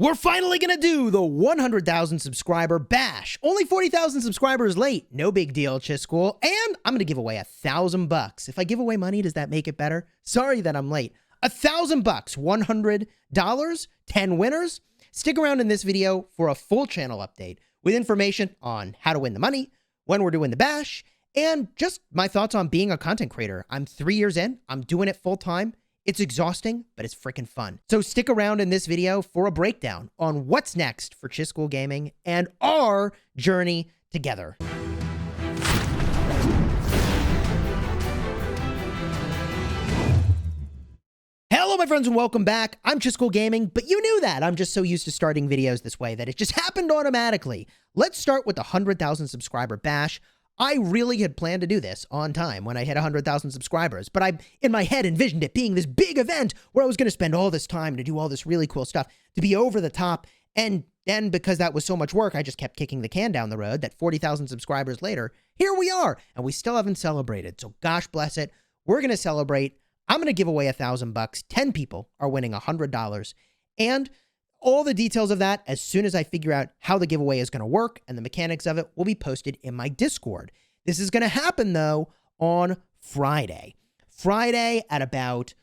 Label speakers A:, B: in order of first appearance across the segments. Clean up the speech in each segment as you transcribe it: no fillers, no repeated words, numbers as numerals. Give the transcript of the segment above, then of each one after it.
A: We're finally gonna do the 100,000 subscriber bash. Only 40,000 subscribers late. No big deal, Chisgule. And I'm gonna give away $1,000. If I give away money, does that make it better? Sorry that I'm late. $1,000, $100, 10 winners. Stick around in this video for a full channel update with information on how to win the money, when we're doing the bash, and just my thoughts on being a content creator. I'm 3 years in. I'm doing it full time. It's exhausting, but it's freaking fun. So stick around in this video for a breakdown on what's next for Chisgule Gaming and our journey together. Hello, my friends, and welcome back. I'm Chisgule Gaming, but you knew that. I'm just so used to starting videos this way that it just happened automatically. Let's start with the 100,000 subscriber bash. I really had planned to do this on time when I hit 100,000 subscribers, but I, in my head, envisioned it being this big event where I was going to spend all this time to do all this really cool stuff, to be over the top, and then because that was so much work, I just kept kicking the can down the road that 40,000 subscribers later, here we are, and we still haven't celebrated, so gosh bless it. We're going to celebrate. I'm going to give away $1,000. 10 people are winning $100, and all the details of that, as soon as I figure out how the giveaway is going to work and the mechanics of it, will be posted in my Discord. This is going to happen, though, on Friday. Friday at about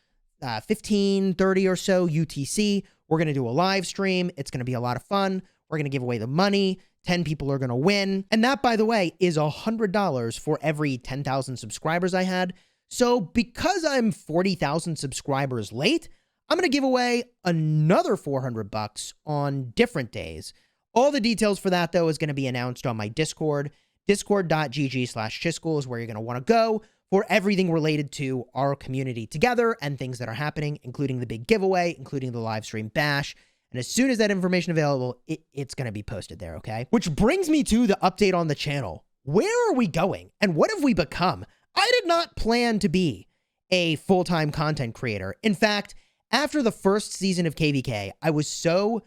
A: 15:30 or so UTC, we're going to do a live stream. It's going to be a lot of fun. We're going to give away the money. 10 people are going to win. And that, by the way, is $100 for every 10,000 subscribers I had. So because I'm 40,000 subscribers late, I'm going to give away another $400 on different days. All the details for that, though, is going to be announced on my Discord. Discord.gg/Chisgule is where you're going to want to go for everything related to our community together and things that are happening, including the big giveaway, including the live stream bash. And as soon as that information is available, it's going to be posted there, okay? Which brings me to the update on the channel. Where are we going? And what have we become? I did not plan to be a full-time content creator. In fact, after the first season of KVK, I was so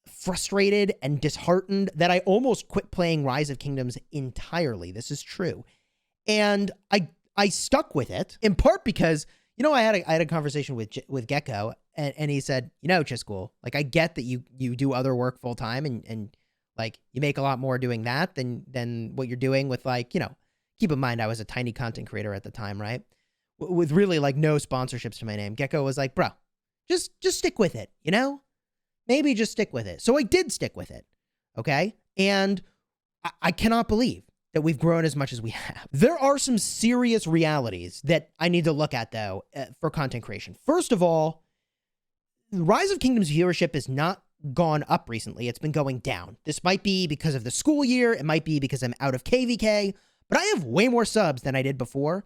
A: frustrated and disheartened that I almost quit playing Rise of Kingdoms entirely. This is true. And I stuck with it, in part because, you know, I had a conversation with Gecko, and he said, you know, Chisgule, like, I get that you do other work full time and like you make a lot more doing that than what you're doing with, like, you know, keep in mind I was a tiny content creator at the time, right? With really like no sponsorships to my name. Gecko was like, bro, just stick with it, you know? Maybe just stick with it. So I did stick with it, okay? And I cannot believe that we've grown as much as we have. There are some serious realities that I need to look at, though, for content creation. First of all, Rise of Kingdoms viewership has not gone up recently. It's been going down. This might be because of the school year. It might be because I'm out of KVK. But I have way more subs than I did before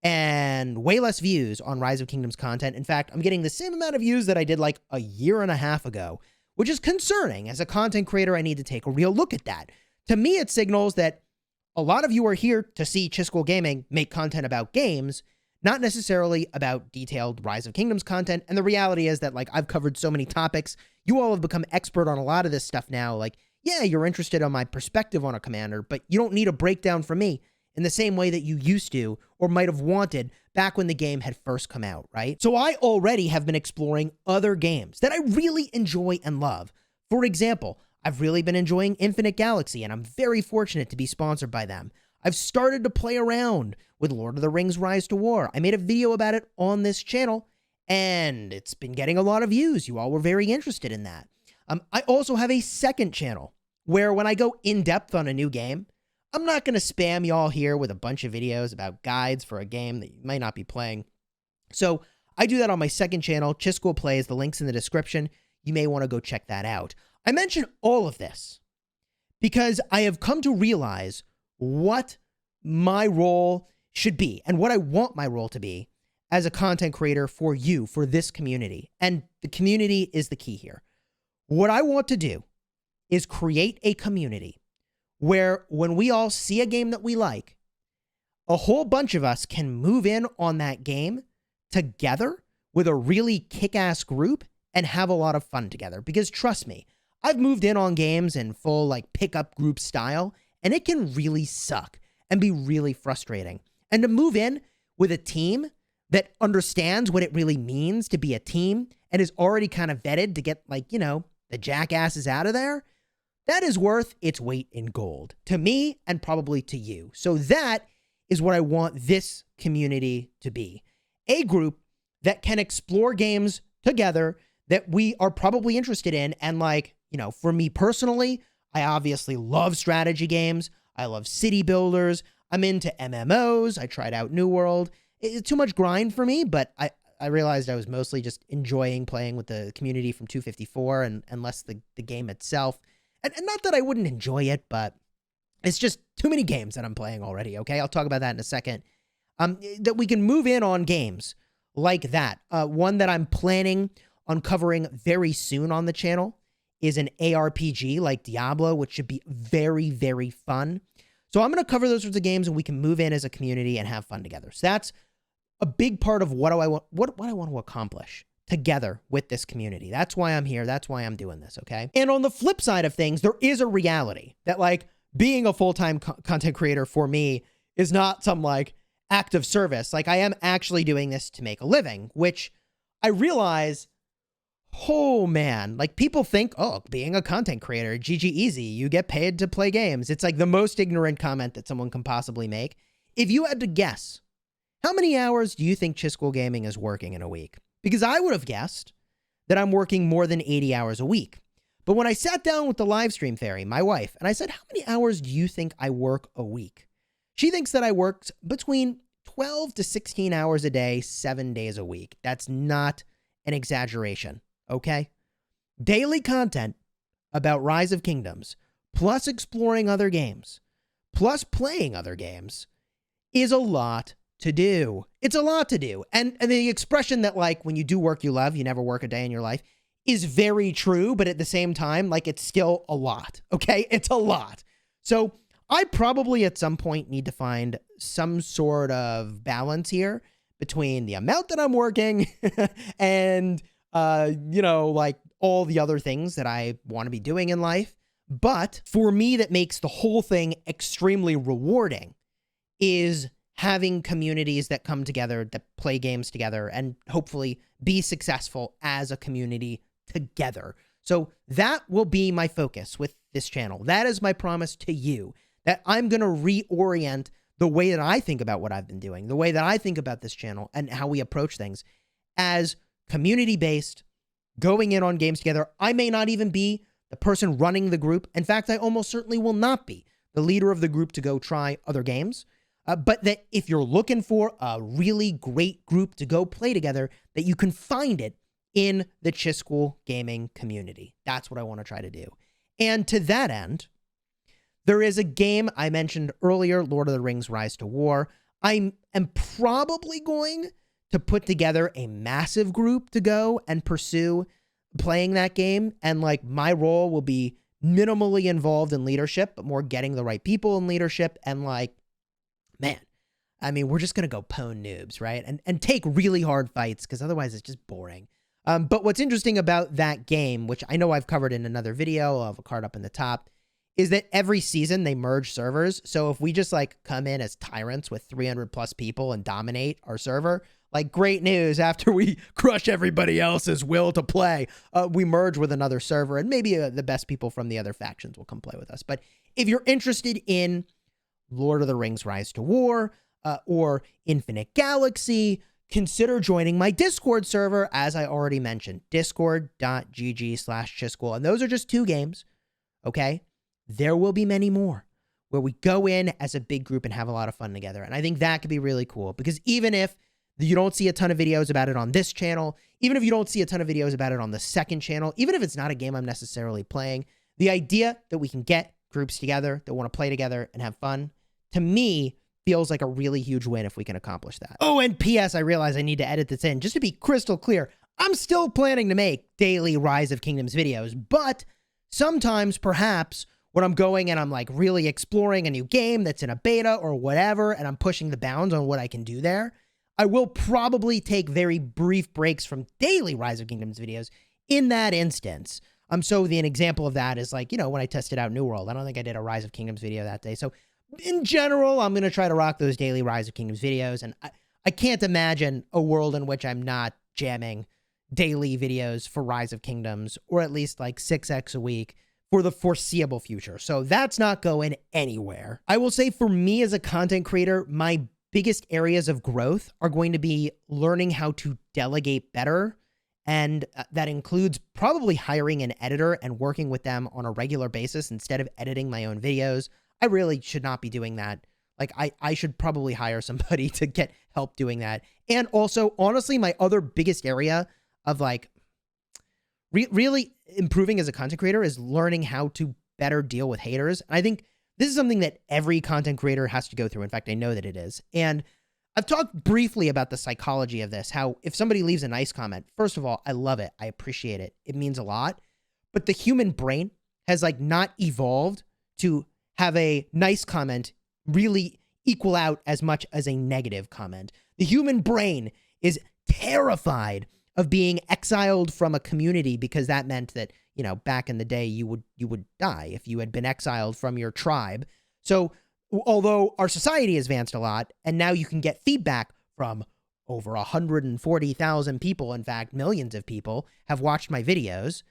A: and way less views on Rise of Kingdoms content. In fact, I'm getting the same amount of views that I did like a year and a half ago, which is concerning. As a content creator, I need to take a real look at that. To me, it signals that a lot of you are here to see Chisgule Gaming make content about games, not necessarily about detailed Rise of Kingdoms content. And the reality is that, like, I've covered so many topics. You all have become expert on a lot of this stuff now. Like, yeah, you're interested on my perspective on a commander, but you don't need a breakdown from me in the same way that you used to or might have wanted back when the game had first come out, right? So I already have been exploring other games that I really enjoy and love. For example, I've really been enjoying Infinite Galaxy, and I'm very fortunate to be sponsored by them. I've started to play around with Lord of the Rings Rise to War. I made a video about it on this channel, and it's been getting a lot of views. You all were very interested in that. I also have a second channel where when I go in-depth on a new game, I'm not going to spam y'all here with a bunch of videos about guides for a game that you might not be playing. So I do that on my second channel, Chisgule Plays. The link's in the description. You may want to go check that out. I mention all of this because I have come to realize what my role should be and what I want my role to be as a content creator for you, for this community. And the community is the key here. What I want to do is create a community where when we all see a game that we like, a whole bunch of us can move in on that game together with a really kick-ass group and have a lot of fun together. Because trust me, I've moved in on games in full like pickup group style, and it can really suck and be really frustrating. And to move in with a team that understands what it really means to be a team and is already kind of vetted to get, like, you know, the jackasses out of there, that is worth its weight in gold to me and probably to you. So that is what I want this community to be. A group that can explore games together that we are probably interested in. And like, for me personally, I obviously love strategy games. I love city builders. I'm into MMOs. I tried out New World. It's too much grind for me, but I realized I was mostly just enjoying playing with the community from 254 and less the game itself. And not that I wouldn't enjoy it, but it's just too many games that I'm playing already, okay? I'll talk about that in a second. That we can move in on games like that. One that I'm planning on covering very soon on the channel is an ARPG like Diablo, which should be very, very fun. So I'm going to cover those sorts of games, and we can move in as a community and have fun together. So that's a big part of what I want to accomplish together with this community. That's why I'm here. That's why I'm doing this, okay? And on the flip side of things, there is a reality that, like, being a full-time content creator for me is not some, like, act of service. Like, I am actually doing this to make a living, which I realize, oh, man, like, people think, oh, being a content creator, GG easy, you get paid to play games. It's, like, the most ignorant comment that someone can possibly make. If you had to guess, how many hours do you think Chisgule Gaming is working in a week? Because I would have guessed that I'm working more than 80 hours a week. But when I sat down with the live stream fairy, my wife, and I said, how many hours do you think I work a week? She thinks that I worked between 12 to 16 hours a day, 7 days a week. That's not an exaggeration, okay? Daily content about Rise of Kingdoms, plus exploring other games, plus playing other games, is a lot to do. It's a lot to do. And the expression that, like, when you do work you love, you never work a day in your life is very true, but at the same time, like, it's still a lot, okay? It's a lot. So I probably at some point need to find some sort of balance here between the amount that I'm working and, like, all the other things that I want to be doing in life. But for me, that makes the whole thing extremely rewarding is having communities that come together, that play games together, and hopefully be successful as a community together. So that will be my focus with this channel. That is my promise to you, that I'm going to reorient the way that I think about what I've been doing, the way that I think about this channel and how we approach things as community-based, going in on games together. I may not even be the person running the group. In fact, I almost certainly will not be the leader of the group to go try other games. But that if you're looking for a really great group to go play together, that you can find it in the Chisgule gaming community. That's what I want to try to do. And to that end, there is a game I mentioned earlier, Lord of the Rings Rise to War. I am probably going to put together a massive group to go and pursue playing that game. And, like, my role will be minimally involved in leadership, but more getting the right people in leadership and, like, man, I mean, we're just going to go pwn noobs, right? And take really hard fights, because otherwise it's just boring. But what's interesting about that game, which I know I've covered in another video, I'll have a card up in the top, is that every season they merge servers. So if we just, like, come in as tyrants with 300 plus people and dominate our server, like, great news, after we crush everybody else's will to play, we merge with another server, and maybe the best people from the other factions will come play with us. But if you're interested in Lord of the Rings Rise to War, or Infinite Galaxy, consider joining my Discord server, as I already mentioned, discord.gg/Chisgule. And those are just 2 games, okay? There will be many more where we go in as a big group and have a lot of fun together. And I think that could be really cool, because even if you don't see a ton of videos about it on this channel, even if you don't see a ton of videos about it on the second channel, even if it's not a game I'm necessarily playing, the idea that we can get groups together that want to play together and have fun, to me, feels like a really huge win if we can accomplish that. Oh, and P.S. I realize I need to edit this in. Just to be crystal clear, I'm still planning to make daily Rise of Kingdoms videos, but sometimes, perhaps, when I'm going and I'm, like, really exploring a new game that's in a beta or whatever, and I'm pushing the bounds on what I can do there, I will probably take very brief breaks from daily Rise of Kingdoms videos in that instance. So an example of that is, like, when I tested out New World. I don't think I did a Rise of Kingdoms video that day. So in general, I'm going to try to rock those daily Rise of Kingdoms videos. And I can't imagine a world in which I'm not jamming, daily videos for Rise of Kingdoms, or at least like 6x a week for the foreseeable future. So that's not going anywhere. I will say for me as a content creator, my biggest areas of growth are going to be learning how to delegate better. And that includes probably hiring an editor and working with them on a regular basis instead of editing my own videos. I really should not be doing that. Like, I should probably hire somebody to get help doing that. And also, honestly, my other biggest area of like really improving as a content creator is learning how to better deal with haters. And I think this is something that every content creator has to go through. In fact, I know that it is. And I've talked briefly about the psychology of this, how if somebody leaves a nice comment, first of all, I love it. I appreciate it. It means a lot. But the human brain has like not evolved to have a nice comment really equal out as much as a negative comment. The human brain is terrified of being exiled from a community because that meant that, you know, back in the day you would die if you had been exiled from your tribe. So although our society has advanced a lot and now you can get feedback from over 140,000 people, in fact, millions of people have watched my videos.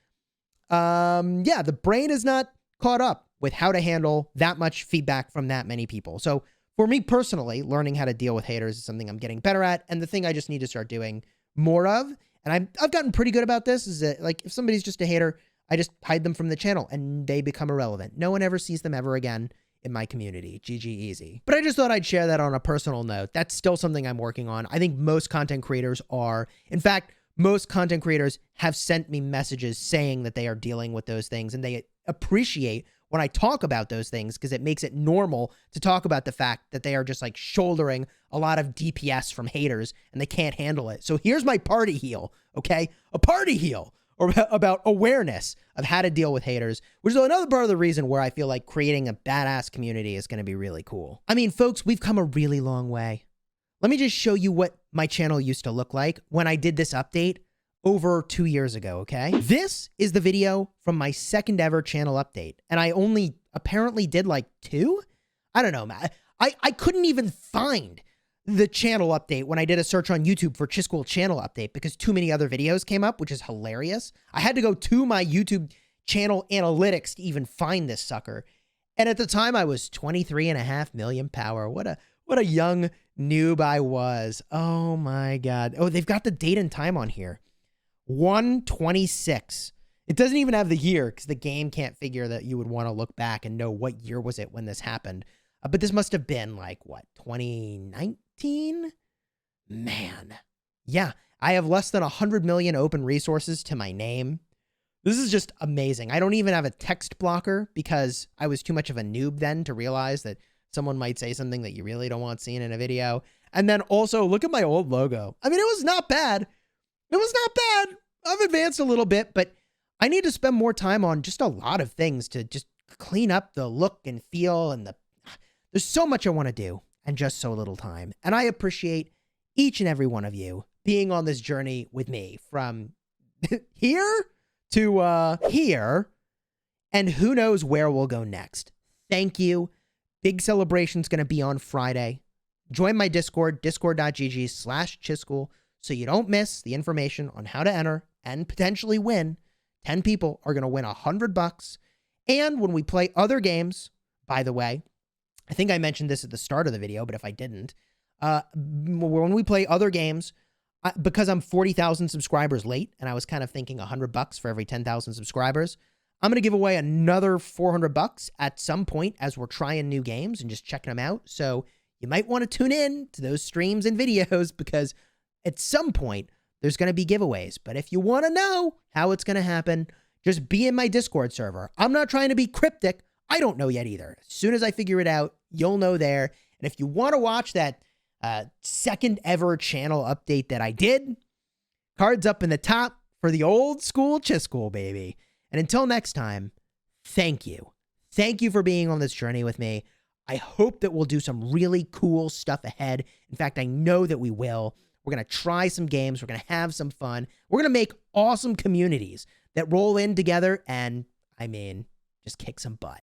A: Yeah, the brain is not caught up with how to handle that much feedback from that many people. So for me personally, learning how to deal with haters is something I'm getting better at, and the thing I just need to start doing more of. And I've gotten pretty good about this, is that like if somebody's just a hater, I just hide them from the channel and they become irrelevant. No one ever sees them ever again in my community. GG easy. But I just thought I'd share that on a personal note. That's still something I'm working on. I think most content creators are. In fact, most content creators have sent me messages saying that they are dealing with those things, and they appreciate when I talk about those things because it makes it normal to talk about the fact that they are just like shouldering a lot of DPS from haters and they can't handle it. So here's my party heal, okay? A party heal or about awareness of how to deal with haters, which is another part of the reason where I feel like creating a badass community is going to be really cool. I mean, folks, we've come a really long way. Let me just show you what my channel used to look like when I did this update over 2 years ago, okay? This is the video from my second ever channel update, and I only apparently did like 2? I don't know, man. I couldn't even find the channel update when I did a search on YouTube for Chisgule channel update because too many other videos came up, which is hilarious. I had to go to my YouTube channel analytics to even find this sucker. And at the time I was 23.5 million power. What a young noob I was. Oh my God. Oh, they've got the date and time on here. 1/26. It doesn't even have the year because the game can't figure that you would want to look back and know what year was it when this happened. But this must have been like, what, 2019? Man. Yeah, I have less than 100 million open resources to my name. This is just amazing. I don't even have a text blocker because I was too much of a noob then to realize that someone might say something that you really don't want seen in a video. And then also, look at my old logo. I mean, it was not bad. It was not bad. I've advanced a little bit, but I need to spend more time on just a lot of things to just clean up the look and feel and there's so much I want to do and just so little time. And I appreciate each and every one of you being on this journey with me from here to here, and who knows where we'll go next. Thank you. Big celebration's going to be on Friday. Join my Discord, discord.gg/Chisgule, so you don't miss the information on how to enter and potentially win. 10 people are going to win $100. And when we play other games, by the way, I think I mentioned this at the start of the video, but if I didn't, when we play other games, because I'm 40,000 subscribers late, and I was kind of thinking $100 for every 10,000 subscribers, I'm going to give away another $400 at some point as we're trying new games and just checking them out. So you might want to tune in to those streams and videos because at some point there's going to be giveaways. But if you want to know how it's going to happen, just be in my Discord server. I'm not trying to be cryptic. I don't know yet either. As soon as I figure it out, you'll know there. And if you want to watch that second ever channel update that I did, cards up in the top for the old school Chisgule, baby. And until next time, thank you. Thank you for being on this journey with me. I hope that we'll do some really cool stuff ahead. In fact, I know that we will. We're going to try some games. We're going to have some fun. We're going to make awesome communities that roll in together and, I mean, just kick some butt.